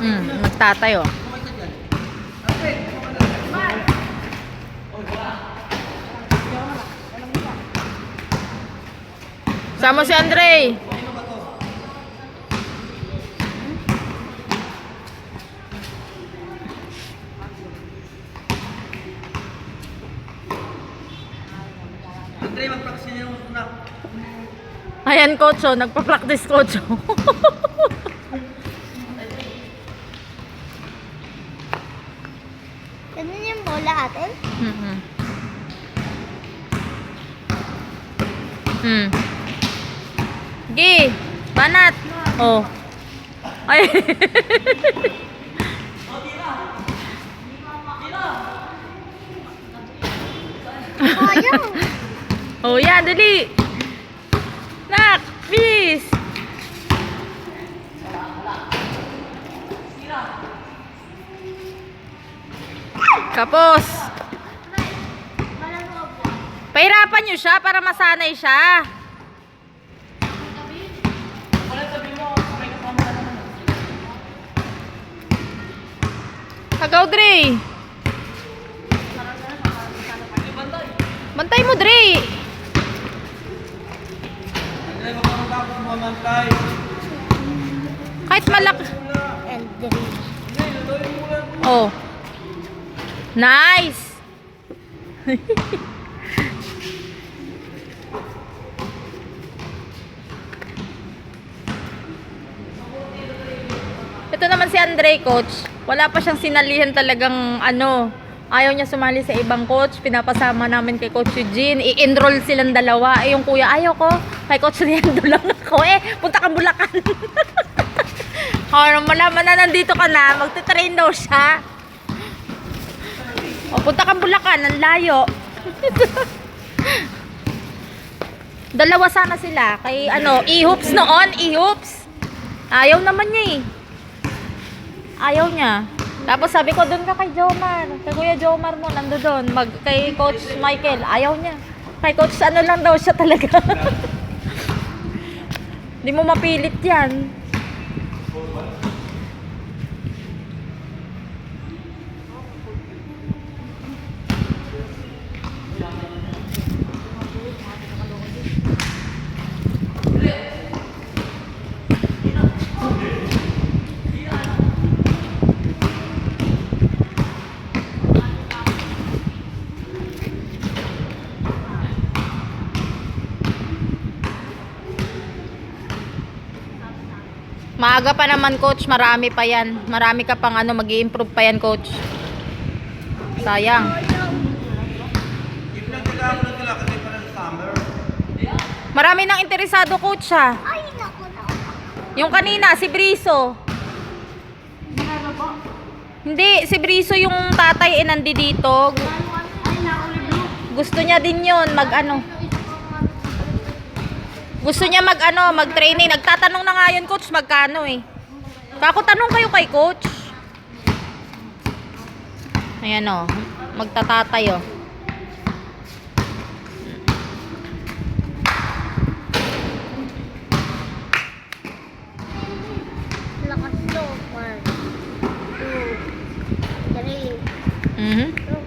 Magtatayo. Sama si Andre. Andre, mag-practice niya yung una. Ayan, coach, oh. Nagpa-practice, coach. Ganun yung bola atin? Gi, banat. Oh. Ay. Sayang. Oh, yan, dali. Nak, bis. Kapos. Pahirapan nyo siya para masanay siya. Kagaw, Dre. Bantay mo, Dre. Andre, magpapagapos mo mantay. Kahit malak. And three. Oh. Nice. Ito naman si Andre, coach. Wala pa siyang sinalihan talagang ano. Ayaw niya sumali sa ibang coach. Pinapasama namin kay Coach Eugene. I-enroll silang dalawa. Eh, yung kuya, ayaw ko. Kay Coach Riendo lang ako. Eh, punta ka Bulacan. Malaman na nandito ka na. Magte-train daw siya. O, punta ka Bulacan. Ang layo. Dalawa sana sila. Kay ano, e-hoops noon. E-hoops. Ayaw naman niya eh. Ayaw niya. Tapos sabi ko, doon ka kay Jomar. Kay Kuya Jomar mo, nando doon. Kay Coach Michael, ayaw niya. Kay Coach ano lang daw siya talaga. Hindi mo mapilit yan. Maaga pa naman, coach. Marami pa yan. Marami ka pang ano, mag-i-improve pa yan, coach. Sayang. Yung pinagkagapos nila kasi parang summer. Marami nang interesado, coach, ha. Ay, naku, naku. Yung kanina, si Briso. Hindi, si Briso yung tatay nandi dito. Gusto niya din yun, mag-ano. Gusto niya mag-ano, mag-training. Nagtatanong na nga yun, coach, magkano eh. Kako, tanong kayo kay coach. Ayan o, magtatatay o. Lakas to. 1, 2, 3. Mhm.